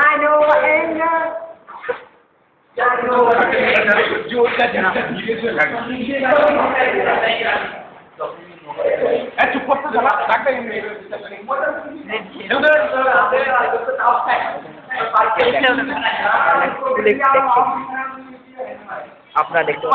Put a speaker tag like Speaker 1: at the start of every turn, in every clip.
Speaker 1: I know anger.
Speaker 2: चुप
Speaker 1: अपना देखो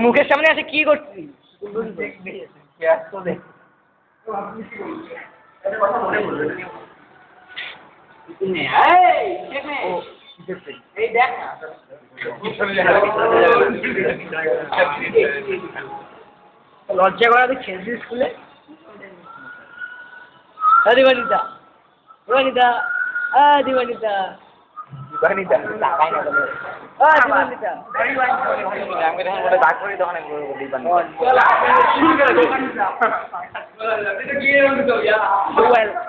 Speaker 1: মুখের সামনে আছে কি করছিস লজ্জা করা তুই খেলছিস স্কুলে দিবানিতা দিবানিতা দিবানিতা দিবানিতা দিবানিতা আমি তখন ওটা দাগ করি তখন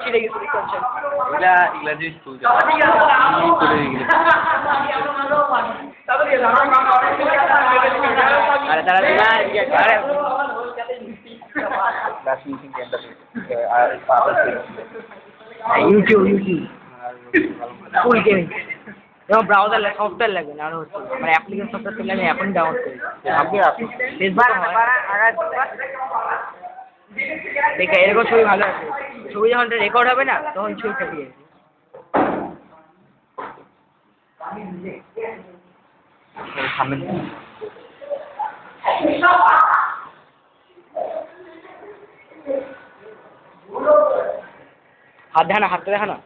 Speaker 1: ছিঁড়ে গেছে ইউটিউব যেমন ব্রাউজার সফটওয়্যার লাগবে না আরো হচ্ছে মানে অ্যাপ্লিকেশন সফটওয়্যার চলে আমি এখন ডাউনলোড করি ফেসবুক দেখে এরকম ছবি ভালো আছে ছবি যখন রেকর্ড হবে না তখন ছবি ফেটে হাত দেখা না হাতটা দেখা না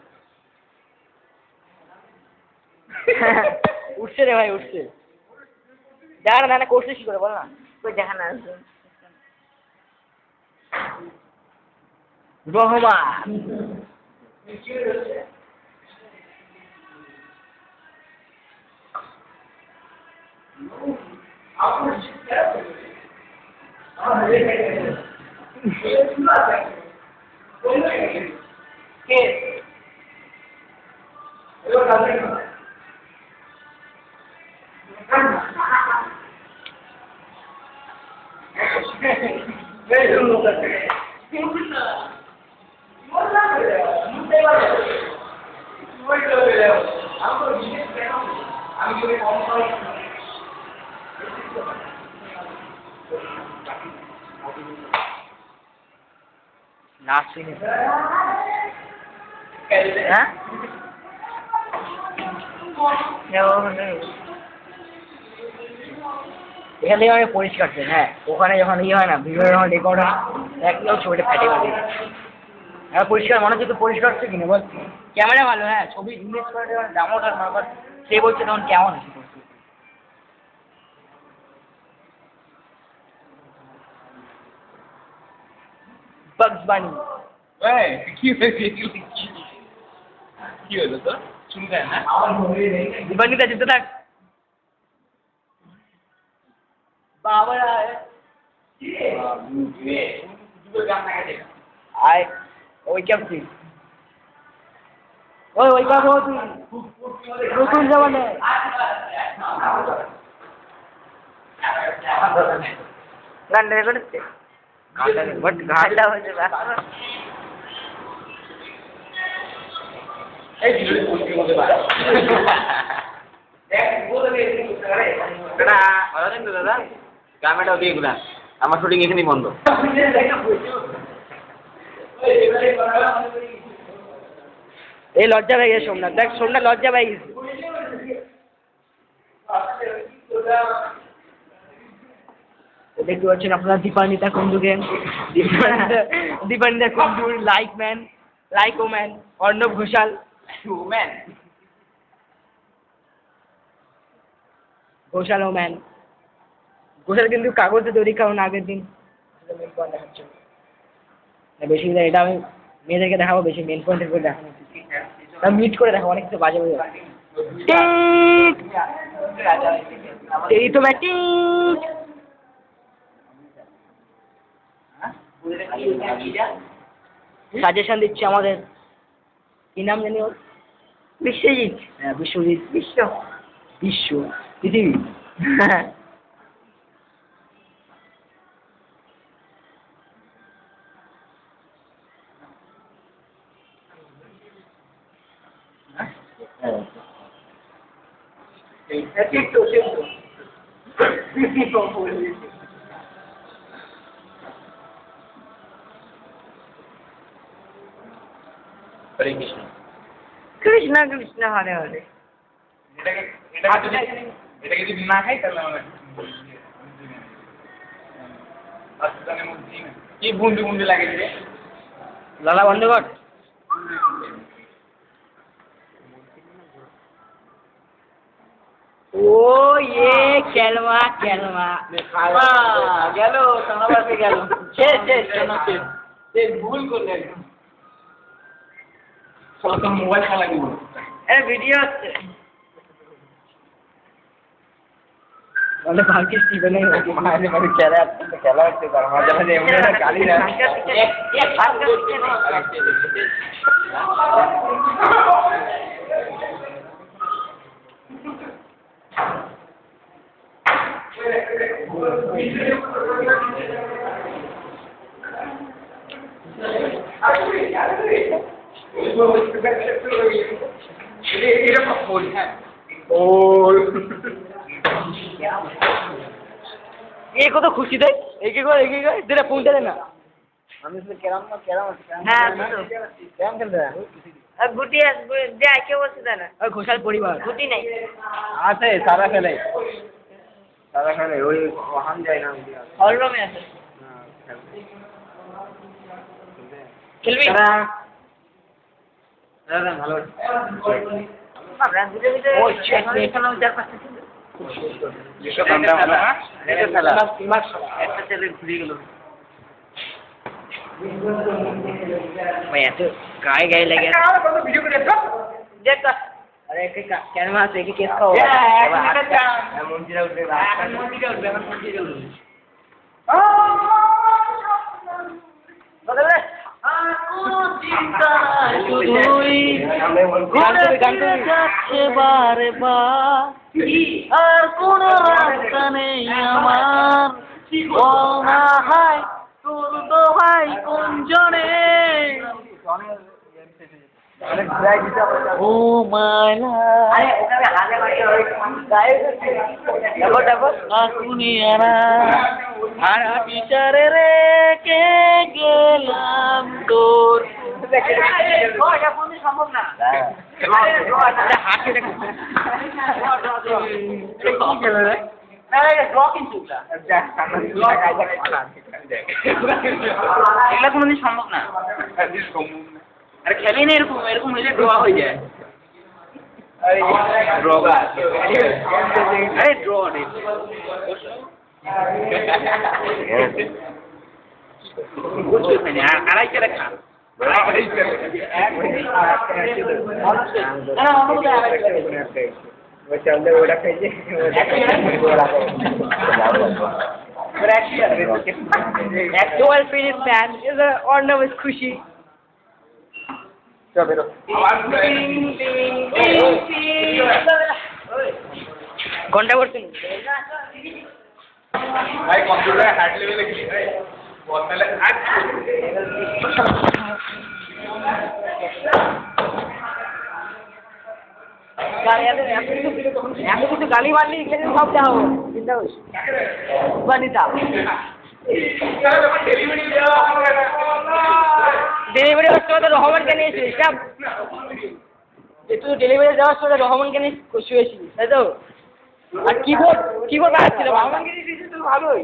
Speaker 1: উঠছে রে ভাই উঠছে দেখা না করছিস কি করে বল না তুই দেখা না রহমান এখান থেকে অনেক পরিষ্কার হ্যাঁ ওখানে যখন ইয়ে হয় না ভিডিও যখন রেকর্ড হয় একদম ছবিটা ফেটে গেছে হ্যাঁ পরিষ্কার মনে হচ্ছে তো পরিষ্কার হচ্ছে কিনা বল ক্যামেরা ভালো হ্যাঁ ছবি ইমেজ করে যখন ডাউনলোড হয় মনে কর সে বলছে তখন কেমন আছে Bugs Bunny.
Speaker 2: কি হলো তো শুনতে না
Speaker 1: দিবানিতা জিতে থাক বাবা আয় ওই কেমন ওই কাবো তুই নতুন জামানে গানটা রেকর্ড बट घाटा हो जाएगा
Speaker 3: দাদা ক্যামেরাটা দিয়ে গুলা আমার শুটিং এখানেই বন্ধ
Speaker 1: এই লজ্জা পেয়ে গেছে সোমনাথ দেখ সোমনাথ লজ্জা পেয়ে গেছে দেখতে পাচ্ছেন আপনারা দীপান্বিতা কুন্ডুকে দীপান্বিতা কুন্ডুর like woman Arnab Ghoshal woman Ghoshal কিন্তু কাগজে তৈরি কারণ আগের দিন দেখাচ্ছে বেশি এটা আমি মেয়েদেরকে দেখাবো বেশি মেন পয়েন্টের করে দেখাবো মিট করে দেখাবো অনেক কিছু বাজে বাজে টিট এই তো টিট সাজেশন দিচ্ছে আমাদের কি নাম জানি ওর বিশ্বজিৎ হ্যাঁ বিশ্বজিৎ বিশ্ব পৃথিবী ঠিক তো
Speaker 3: হরে কৃষ্ণ।
Speaker 1: কৃষ্ণ কৃষ্ণ হরে হরে
Speaker 2: এটাকে যদি না খাই তাহলে আমার কি বুন্দি বুন্দি লাগে রে
Speaker 1: লালা বন্ধ কর ও ये খেলমা
Speaker 3: গেল সামনে গেল
Speaker 1: শেষ
Speaker 3: ভুল করলেন সব মোবাইল খেলা দিব
Speaker 1: ভিডিও হচ্ছে মানে ভাগ্যিস টিভি নেই
Speaker 3: মাঝে মাঝে খেলা হচ্ছে তার মাঝে মাঝে এমনি গালি না
Speaker 1: ये কত খুশি দেয় একে কর দে ফোনটা দে না
Speaker 3: আমি তো কেরাম
Speaker 1: হ্যাঁ
Speaker 3: কেরাম খেলতে
Speaker 1: আর গুটি যা কে বলছে না ওই ঘোষাল পরিবার গুটি নাই
Speaker 3: আছে সারা খেলে ওই হাম যায় না
Speaker 1: হলরুমে আছে খেলবি
Speaker 3: ভালো
Speaker 1: আমরা দুটো ভিতরে
Speaker 3: ও শেট
Speaker 1: এখানে চার পাঁচটা ছিল
Speaker 3: যেসব আমরা ভালো না এটা খেলা
Speaker 1: একটা ছেলে ঘুরে গেল ভাই এত গায়ে লেগে
Speaker 2: ভিডিও করে
Speaker 1: দেখ আরে কেন মাছ একে কেস খাও
Speaker 3: মন্দিরে উঠবে
Speaker 1: বারে বার আর কোন রাস্তা নেই আমার না হয় তোর দোহাই কোন জনে ও মায়না আর বিচারে রেখে গেলাম তোর সম্ভব না এগুলা কোনোদিন সম্ভব না আরে খেলেই না এরকম হইলে ড্র হয়ে যায় আরে ড্র নেই আড়াইটা দেখা Actual Philip fan is an order with Kushi. ঘন্টা করছেন
Speaker 2: ভাই কম্পিউটার হার্ড লেভেলে কি ভাই বললে
Speaker 1: আমি কিছু গালি মারলি এখানে সব দেওয়া হবো চিন্তা করিস বানিতা ডেলিভারি হচ্ছে তো রহমানকে নিয়েছিলিস সব তুই ডেলিভারি যাওয়ার সময় রহমানকে নিয়ে শুয়েছিলিস তাই তো আর কিবোর্ড আসছিল রহমানকে নিয়ে ভালোই